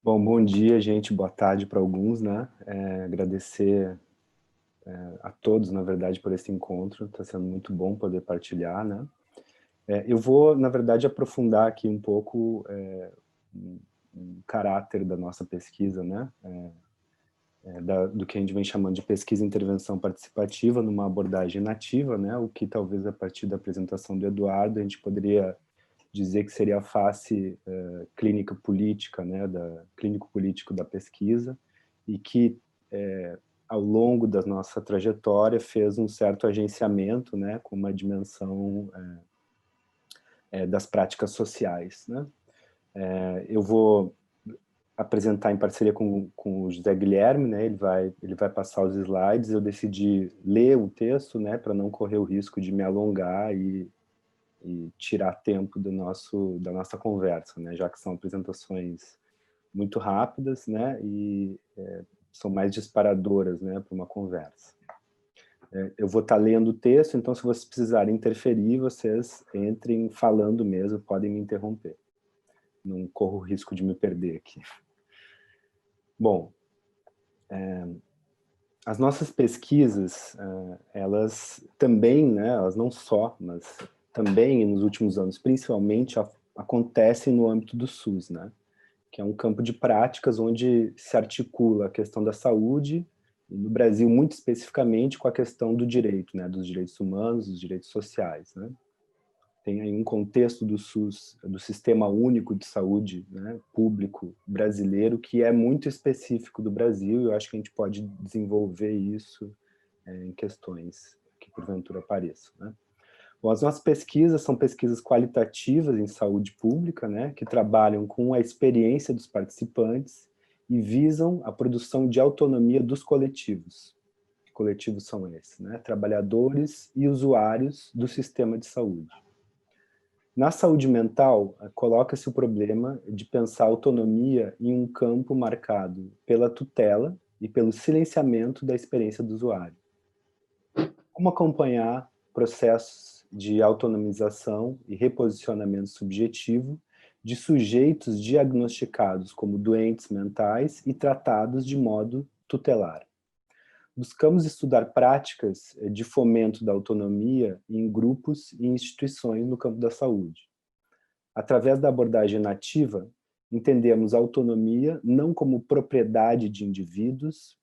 Bom dia, gente. Boa tarde para alguns, né? Agradecer a todos, na verdade, por esse encontro. Está sendo muito bom poder partilhar, né? Eu vou, na verdade, aprofundar aqui um pouco o caráter da nossa pesquisa, né? Do que a gente vem chamando de pesquisa e intervenção participativa numa abordagem nativa, né? O que talvez a partir da apresentação do Eduardo a gente poderia dizer que seria a face clínica política, né, clínico-político da pesquisa, e que, ao longo da nossa trajetória, fez um certo agenciamento, né, com uma dimensão das práticas sociais. Né? Eu vou apresentar em parceria com o José Guilherme, né, ele vai passar os slides. Eu decidi ler o texto, né, para não correr o risco de me alongar e tirar tempo da nossa conversa, né? Já que são apresentações muito rápidas, né? E são mais disparadoras, né? Para uma conversa. Eu vou estar lendo o texto, então se vocês precisarem interferir, vocês entrem falando mesmo, podem me interromper. Não corro o risco de me perder aqui. Bom, as nossas pesquisas, elas também, né? Elas não só, mas também nos últimos anos, principalmente, acontecem no âmbito do SUS, né? Que é um campo de práticas onde se articula a questão da saúde, e no Brasil, muito especificamente, com a questão do direito, né, dos direitos humanos, dos direitos sociais. Né? Tem aí um contexto do SUS, do Sistema Único de Saúde, né, público brasileiro, que é muito específico do Brasil, e eu acho que a gente pode desenvolver isso em questões que porventura apareçam. Né? Bom, as nossas pesquisas são pesquisas qualitativas em saúde pública, né, que trabalham com a experiência dos participantes e visam a produção de autonomia dos coletivos. Que coletivos são esses? Né? Trabalhadores e usuários do sistema de saúde. Na saúde mental, coloca-se o problema de pensar a autonomia em um campo marcado pela tutela e pelo silenciamento da experiência do usuário. Como acompanhar processos de autonomização e reposicionamento subjetivo de sujeitos diagnosticados como doentes mentais e tratados de modo tutelar. Buscamos estudar práticas de fomento da autonomia em grupos e instituições no campo da saúde. Através da abordagem nativa, entendemos a autonomia não como propriedade de indivíduos,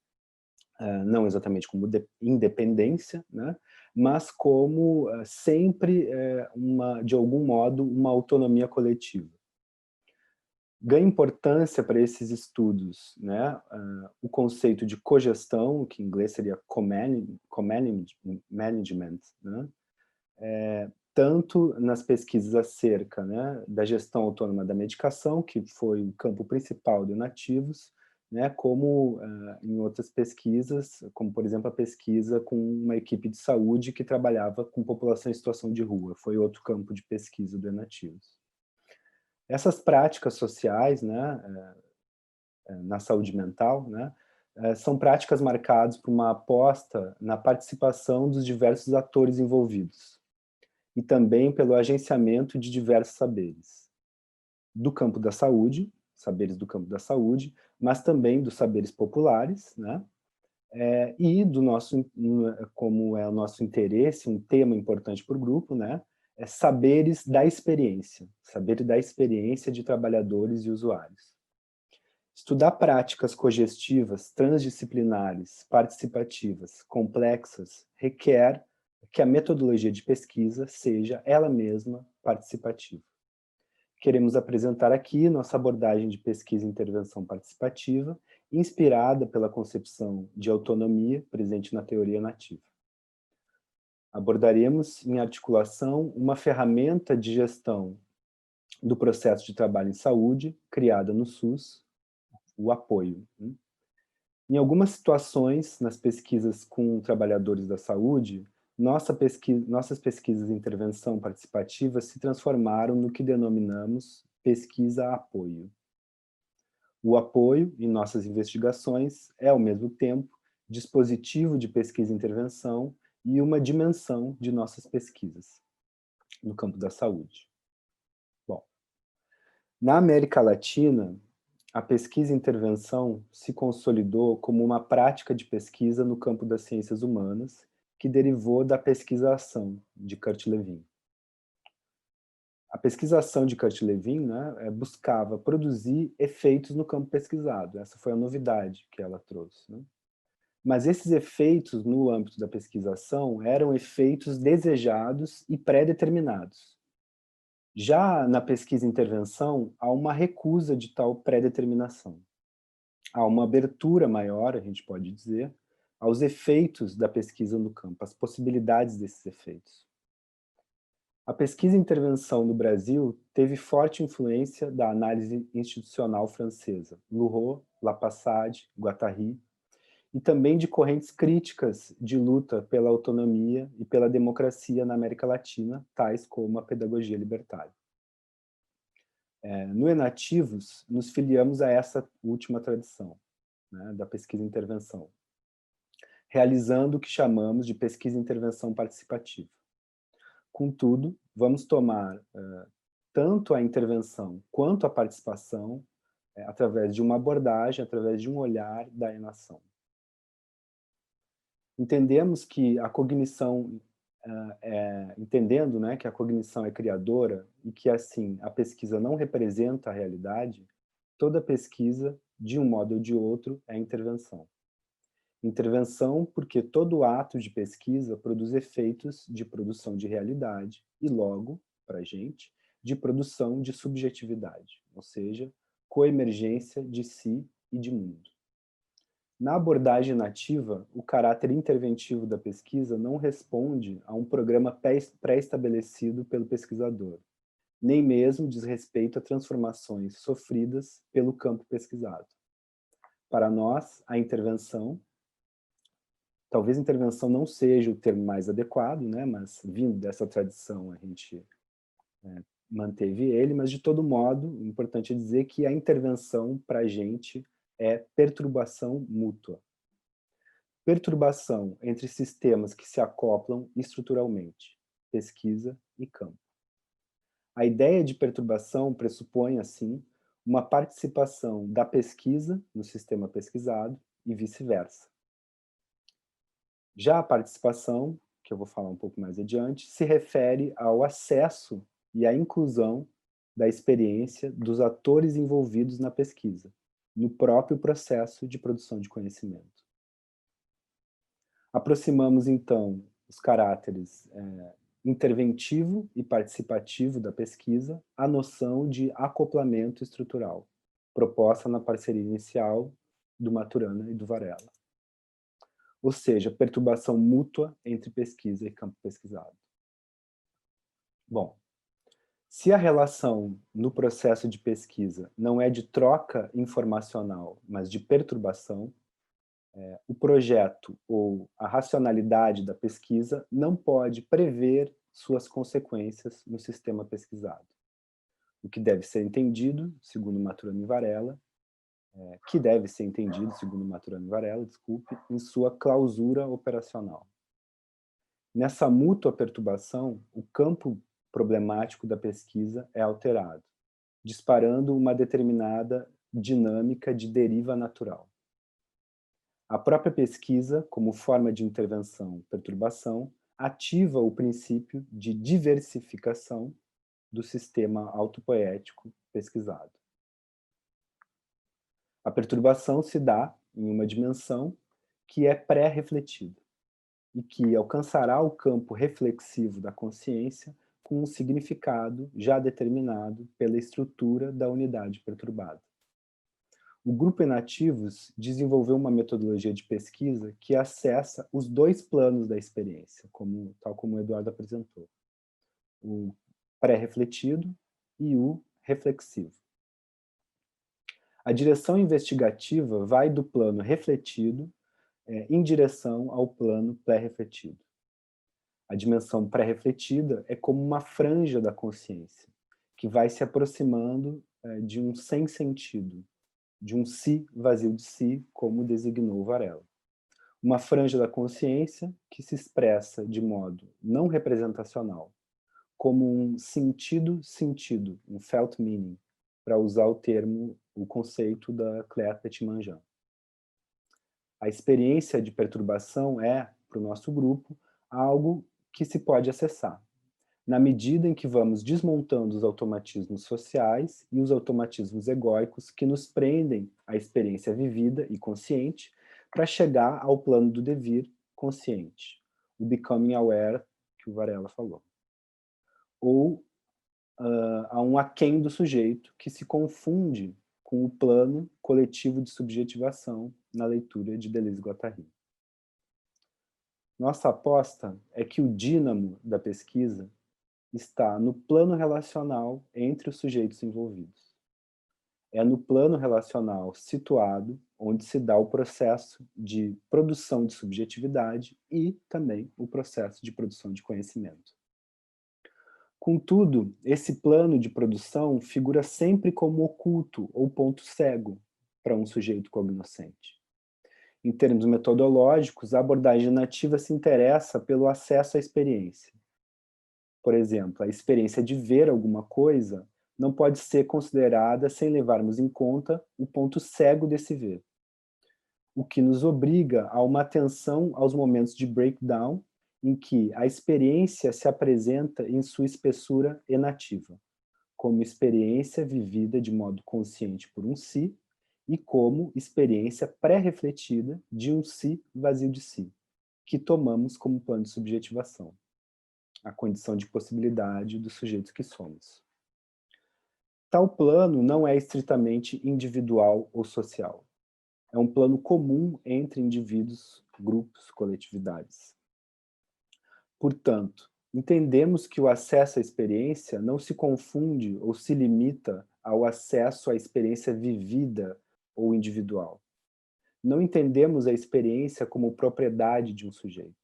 não exatamente como independência, né? Mas como sempre, de algum modo, uma autonomia coletiva. Ganha importância para esses estudos, né, o conceito de cogestão, que em inglês seria co-management, né? Tanto nas pesquisas acerca, né, da gestão autônoma da medicação, que foi o campo principal do Nativos, né, como em outras pesquisas, como, por exemplo, a pesquisa com uma equipe de saúde que trabalhava com população em situação de rua, foi outro campo de pesquisa do Nativos. Essas práticas sociais, né, na saúde mental, né, são práticas marcadas por uma aposta na participação dos diversos atores envolvidos, e também pelo agenciamento de diversos saberes. Do campo da saúde, saberes do campo da saúde, mas também dos saberes populares, né? E do nosso, como é o nosso interesse, um tema importante para o grupo, né? Saberes da experiência, saber da experiência de trabalhadores e usuários. Estudar práticas cogestivas, transdisciplinares, participativas, complexas, requer que a metodologia de pesquisa seja ela mesma participativa. Queremos apresentar aqui nossa abordagem de pesquisa e intervenção participativa, inspirada pela concepção de autonomia presente na teoria nativa. Abordaremos, em articulação, uma ferramenta de gestão do processo de trabalho em saúde, criada no SUS, o apoio. Em algumas situações, nas pesquisas com trabalhadores da saúde, nossas pesquisas de intervenção participativa se transformaram no que denominamos pesquisa-apoio. O apoio, em nossas investigações, é, ao mesmo tempo, dispositivo de pesquisa e intervenção e uma dimensão de nossas pesquisas no campo da saúde. Bom, na América Latina, A pesquisa e intervenção se consolidou como uma prática de pesquisa no campo das ciências humanas, que derivou da pesquisa-ação de Kurt-Lewin. A pesquisa-ação de Kurt-Lewin, né, buscava produzir efeitos no campo pesquisado. Essa foi a novidade que ela trouxe, né? Mas esses efeitos, no âmbito da pesquisação, eram efeitos desejados e pré-determinados. Já na pesquisa e intervenção, há uma recusa de tal pré-determinação. Há uma abertura maior, a gente pode dizer, aos efeitos da pesquisa no campo, às possibilidades desses efeitos. A pesquisa e intervenção no Brasil teve forte influência da análise institucional francesa, Luhot, Lapassade, Guattari, e também de correntes críticas de luta pela autonomia e pela democracia na América Latina, tais como a pedagogia libertária. No Enativos, nos filiamos a essa última tradição, né, da pesquisa e intervenção, realizando o que chamamos de pesquisa e intervenção participativa. Contudo, vamos tomar tanto a intervenção quanto a participação através de uma abordagem, através de um olhar da enação. Entendemos que a cognição, entendendo, né, que a cognição é criadora e que, assim, a pesquisa não representa a realidade, toda pesquisa, de um modo ou de outro, é intervenção. Intervenção porque todo ato de pesquisa produz efeitos de produção de realidade e, logo, para a gente, de produção de subjetividade, ou seja, coemergência de si e de mundo. Na abordagem nativa, o caráter interventivo da pesquisa não responde a um programa pré-estabelecido pelo pesquisador, nem mesmo diz respeito a transformações sofridas pelo campo pesquisado. Para nós, a intervenção, talvez intervenção não seja o termo mais adequado, né, mas vindo dessa tradição a gente manteve ele, mas de todo modo, o importante é dizer que a intervenção para a gente é perturbação mútua. Perturbação entre sistemas que se acoplam estruturalmente, pesquisa e campo. A ideia de perturbação pressupõe, assim, uma participação da pesquisa no sistema pesquisado e vice-versa. Já a participação, que eu vou falar um pouco mais adiante, se refere ao acesso e à inclusão da experiência dos atores envolvidos na pesquisa, no próprio processo de produção de conhecimento. Aproximamos, então, os caráteres interventivo e participativo da pesquisa à noção de acoplamento estrutural, proposta na parceria inicial do Maturana e do Varela. Ou seja, perturbação mútua entre pesquisa e campo pesquisado. Bom, se a relação no processo de pesquisa não é de troca informacional, mas de perturbação, o projeto ou a racionalidade da pesquisa não pode prever suas consequências no sistema pesquisado. O que deve ser entendido, segundo Maturana e Varela, desculpe, em sua clausura operacional. Nessa mútua perturbação, o campo problemático da pesquisa é alterado, disparando uma determinada dinâmica de deriva natural. A própria pesquisa, como forma de intervenção-perturbação, ativa o princípio de diversificação do sistema autopoético pesquisado. A perturbação se dá em uma dimensão que é pré-refletida e que alcançará o campo reflexivo da consciência com um significado já determinado pela estrutura da unidade perturbada. O grupo Enativos desenvolveu uma metodologia de pesquisa que acessa os dois planos da experiência, tal como o Eduardo apresentou, o pré-refletido e o reflexivo. A direção investigativa vai do plano refletido em direção ao plano pré-refletido. A dimensão pré-refletida é como uma franja da consciência, que vai se aproximando de um sem-sentido, de um si vazio de si, como designou Varela. Uma franja da consciência que se expressa de modo não representacional, como um sentido-sentido, um felt meaning, para usar o conceito da Claire Petitmanjan. A experiência de perturbação é, para o nosso grupo, algo que se pode acessar, na medida em que vamos desmontando os automatismos sociais e os automatismos egóicos que nos prendem à experiência vivida e consciente para chegar ao plano do devir consciente, o becoming aware que o Varela falou. Ou a um aquém do sujeito que se confunde com o plano coletivo de subjetivação na leitura de Deleuze-Guattari. Nossa aposta é que o dínamo da pesquisa está no plano relacional entre os sujeitos envolvidos. É no plano relacional situado onde se dá o processo de produção de subjetividade e também o processo de produção de conhecimento. Contudo, esse plano de produção figura sempre como oculto ou ponto cego para um sujeito cognoscente. Em termos metodológicos, a abordagem nativa se interessa pelo acesso à experiência. Por exemplo, a experiência de ver alguma coisa não pode ser considerada sem levarmos em conta o ponto cego desse ver, o que nos obriga a uma atenção aos momentos de breakdown em que a experiência se apresenta em sua espessura enativa, como experiência vivida de modo consciente por um si e como experiência pré-refletida de um si vazio de si, que tomamos como plano de subjetivação, a condição de possibilidade dos sujeitos que somos. Tal plano não é estritamente individual ou social. É um plano comum entre indivíduos, grupos, coletividades. Portanto, entendemos que o acesso à experiência não se confunde ou se limita ao acesso à experiência vivida ou individual. Não entendemos a experiência como propriedade de um sujeito.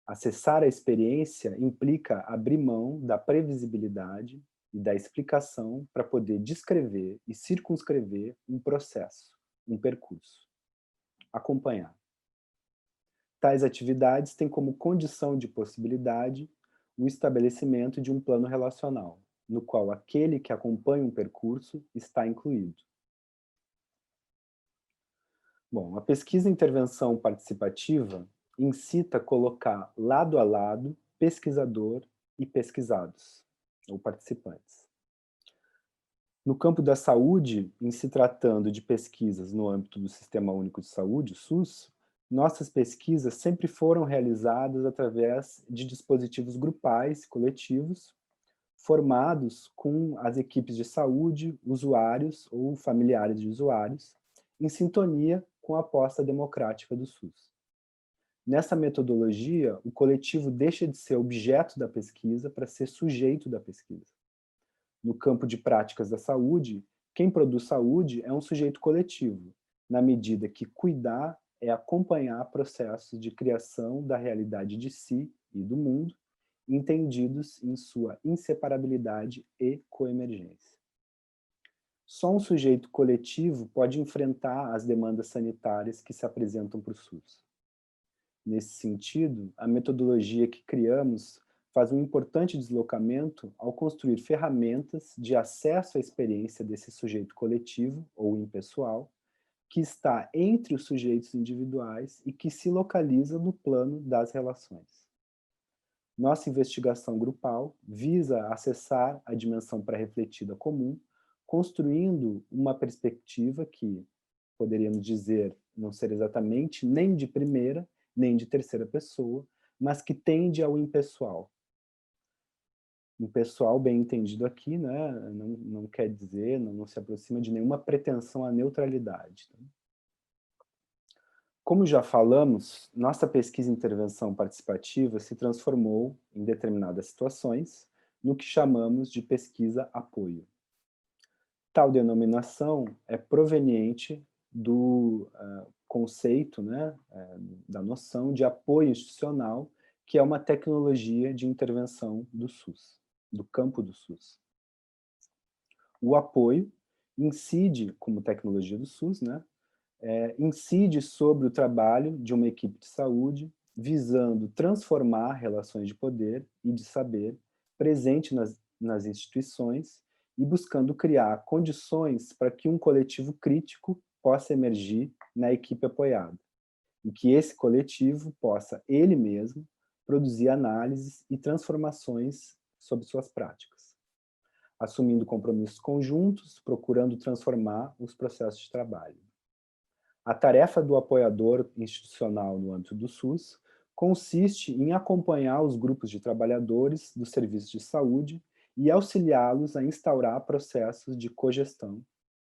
Acessar a experiência implica abrir mão da previsibilidade e da explicação para poder descrever e circunscrever um processo, um percurso. Acompanhar. Tais atividades têm como condição de possibilidade o estabelecimento de um plano relacional, no qual aquele que acompanha um percurso está incluído. Bom, a pesquisa e intervenção participativa incita a colocar lado a lado pesquisador e pesquisados, ou participantes. No campo da saúde, em se tratando de pesquisas no âmbito do Sistema Único de Saúde, o SUS, nossas pesquisas sempre foram realizadas através de dispositivos grupais, coletivos, formados com as equipes de saúde, usuários ou familiares de usuários, em sintonia com a aposta democrática do SUS. Nessa metodologia, o coletivo deixa de ser objeto da pesquisa para ser sujeito da pesquisa. No campo de práticas da saúde, quem produz saúde é um sujeito coletivo, na medida que cuidar é acompanhar processos de criação da realidade de si e do mundo, entendidos em sua inseparabilidade e coemergência. Só um sujeito coletivo pode enfrentar as demandas sanitárias que se apresentam para o SUS. Nesse sentido, a metodologia que criamos faz um importante deslocamento ao construir ferramentas de acesso à experiência desse sujeito coletivo ou impessoal, que está entre os sujeitos individuais e que se localiza no plano das relações. Nossa investigação grupal visa acessar a dimensão pré-refletida comum, construindo uma perspectiva que, poderíamos dizer, não ser exatamente nem de primeira, nem de terceira pessoa, mas que tende ao impessoal. Impessoal, bem entendido aqui, né, não quer dizer, não se aproxima de nenhuma pretensão à neutralidade. Como já falamos, nossa pesquisa e intervenção participativa se transformou, em determinadas situações, no que chamamos de pesquisa-apoio. Tal denominação é proveniente do conceito, né, da noção de apoio institucional, que é uma tecnologia de intervenção do SUS, do campo do SUS. O apoio incide, como tecnologia do SUS, né, incide sobre o trabalho de uma equipe de saúde, visando transformar relações de poder e de saber presente nas instituições e buscando criar condições para que um coletivo crítico possa emergir na equipe apoiada, e que esse coletivo possa, ele mesmo, produzir análises e transformações sobre suas práticas, assumindo compromissos conjuntos, procurando transformar os processos de trabalho. A tarefa do apoiador institucional no âmbito do SUS consiste em acompanhar os grupos de trabalhadores dos serviços de saúde e auxiliá-los a instaurar processos de cogestão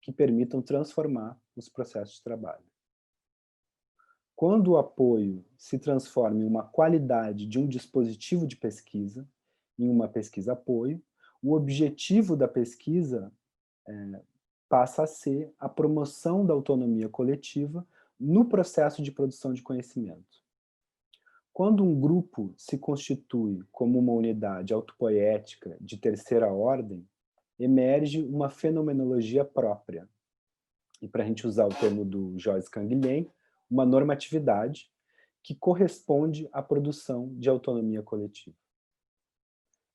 que permitam transformar os processos de trabalho. Quando o apoio se transforma em uma qualidade de um dispositivo de pesquisa, em uma pesquisa-apoio, o objetivo da pesquisa passa a ser a promoção da autonomia coletiva no processo de produção de conhecimento. Quando um grupo se constitui como uma unidade autopoética de terceira ordem, emerge uma fenomenologia própria. E para a gente usar o termo do Joyce Canguilhem, uma normatividade que corresponde à produção de autonomia coletiva.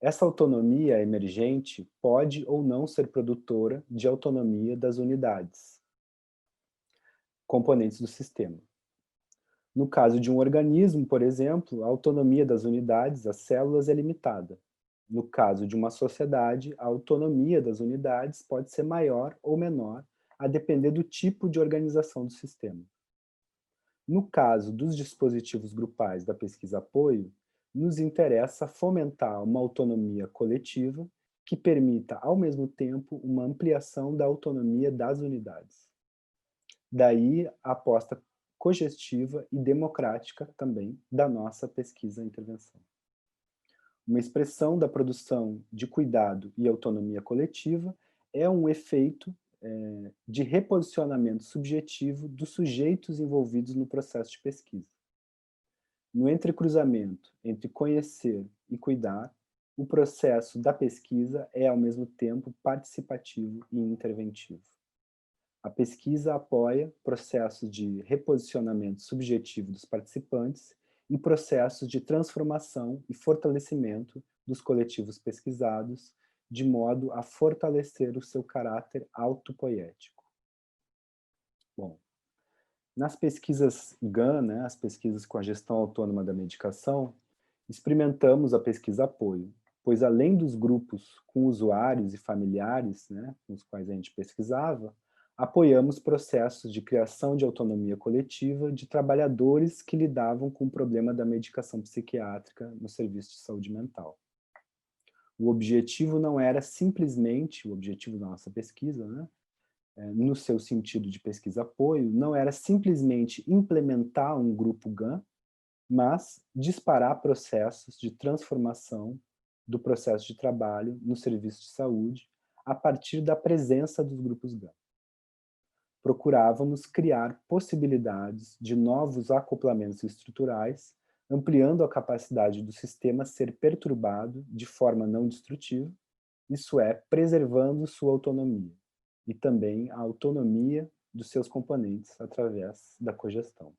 Essa autonomia emergente pode ou não ser produtora de autonomia das unidades, componentes do sistema. No caso de um organismo, por exemplo, a autonomia das unidades, as células, é limitada. No caso de uma sociedade, a autonomia das unidades pode ser maior ou menor, a depender do tipo de organização do sistema. No caso dos dispositivos grupais da pesquisa-apoio, nos interessa fomentar uma autonomia coletiva que permita, ao mesmo tempo, uma ampliação da autonomia das unidades. Daí a aposta cogestiva e democrática também da nossa pesquisa e intervenção. Uma expressão da produção de cuidado e autonomia coletiva é um efeito de reposicionamento subjetivo dos sujeitos envolvidos no processo de pesquisa. No entrecruzamento entre conhecer e cuidar, o processo da pesquisa é, ao mesmo tempo, participativo e interventivo. A pesquisa apoia processos de reposicionamento subjetivo dos participantes e processos de transformação e fortalecimento dos coletivos pesquisados, de modo a fortalecer o seu caráter autopoético. Bom, nas pesquisas GAN, né, as pesquisas com a gestão autônoma da medicação, experimentamos a pesquisa-apoio, pois além dos grupos com usuários e familiares, né, com os quais a gente pesquisava, apoiamos processos de criação de autonomia coletiva de trabalhadores que lidavam com o problema da medicação psiquiátrica no serviço de saúde mental. O objetivo não era simplesmente, o objetivo da nossa pesquisa, né, no seu sentido de pesquisa-apoio, não era simplesmente implementar um grupo GAN, mas disparar processos de transformação do processo de trabalho no serviço de saúde a partir da presença dos grupos GAN. Procurávamos criar possibilidades de novos acoplamentos estruturais, ampliando a capacidade do sistema ser perturbado de forma não destrutiva, isso é, preservando sua autonomia, e também a autonomia dos seus componentes através da cogestão.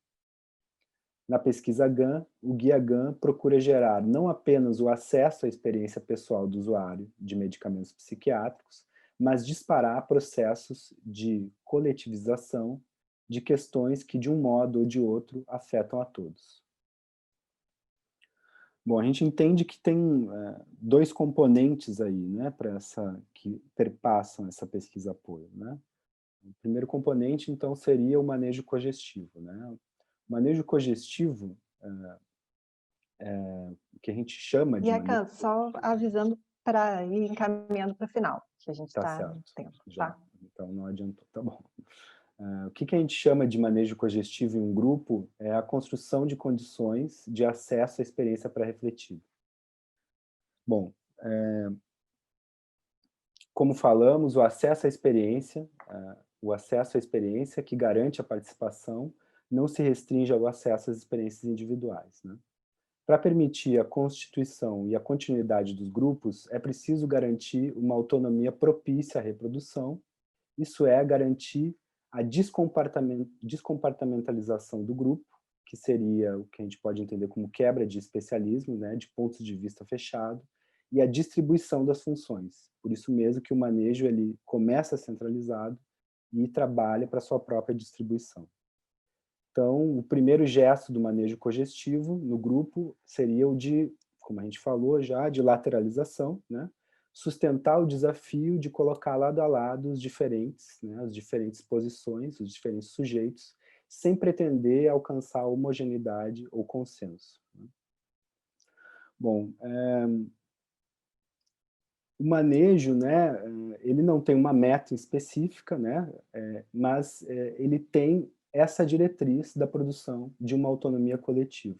Na pesquisa GAN, o Guia GAN procura gerar não apenas o acesso à experiência pessoal do usuário de medicamentos psiquiátricos, mas disparar processos de coletivização de questões que, de um modo ou de outro, afetam a todos. Bom, a gente entende que tem dois componentes aí, né, que perpassam essa pesquisa-apoio, né? O primeiro componente, então, seria o manejo cogestivo, né? O manejo cogestivo, que a gente chama de manejo... Akan, só avisando para ir encaminhando para o final, que a gente está no tempo. Já. Tá? Então não adiantou, tá bom. O que a gente chama de manejo cogestivo em um grupo é a construção de condições de acesso à experiência pré-refletida. Bom, como falamos, o acesso à experiência que garante a participação não se restringe ao acesso às experiências individuais, né? Para permitir a constituição e a continuidade dos grupos, é preciso garantir uma autonomia propícia à reprodução, isso é, garantir a descompartamentalização do grupo, que seria o que a gente pode entender como quebra de especialismo, né, de pontos de vista fechado, e a distribuição das funções. Por isso mesmo que o manejo ele começa centralizado e trabalha para sua própria distribuição. Então, o primeiro gesto do manejo cogestivo no grupo seria o de, como a gente falou já, de lateralização, né? Sustentar o desafio de colocar lado a lado os diferentes, né? As diferentes posições, os diferentes sujeitos, sem pretender alcançar a homogeneidade ou consenso. Né? Bom, o manejo, né, ele não tem uma meta específica, né, mas ele tem essa diretriz da produção de uma autonomia coletiva.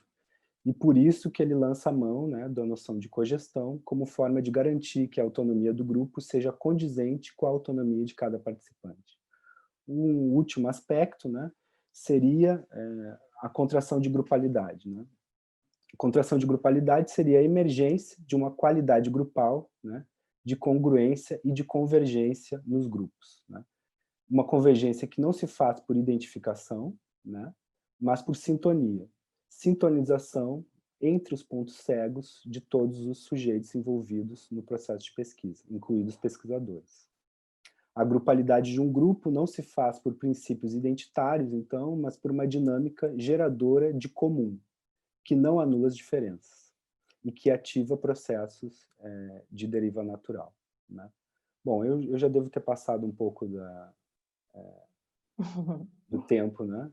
E por isso que ele lança a mão, né, da noção de cogestão como forma de garantir que a autonomia do grupo seja condizente com a autonomia de cada participante. Um último aspecto, né, seria a contração de grupalidade. Né? A contração de grupalidade seria a emergência de uma qualidade grupal, né, de congruência e de convergência nos grupos. Né? Uma convergência que não se faz por identificação, né, mas por sintonia. Sintonização entre os pontos cegos de todos os sujeitos envolvidos no processo de pesquisa, incluídos os pesquisadores. A grupalidade de um grupo não se faz por princípios identitários, então, mas por uma dinâmica geradora de comum, que não anula as diferenças e que ativa processos de deriva natural. Né? Bom, eu já devo ter passado um pouco do tempo, né?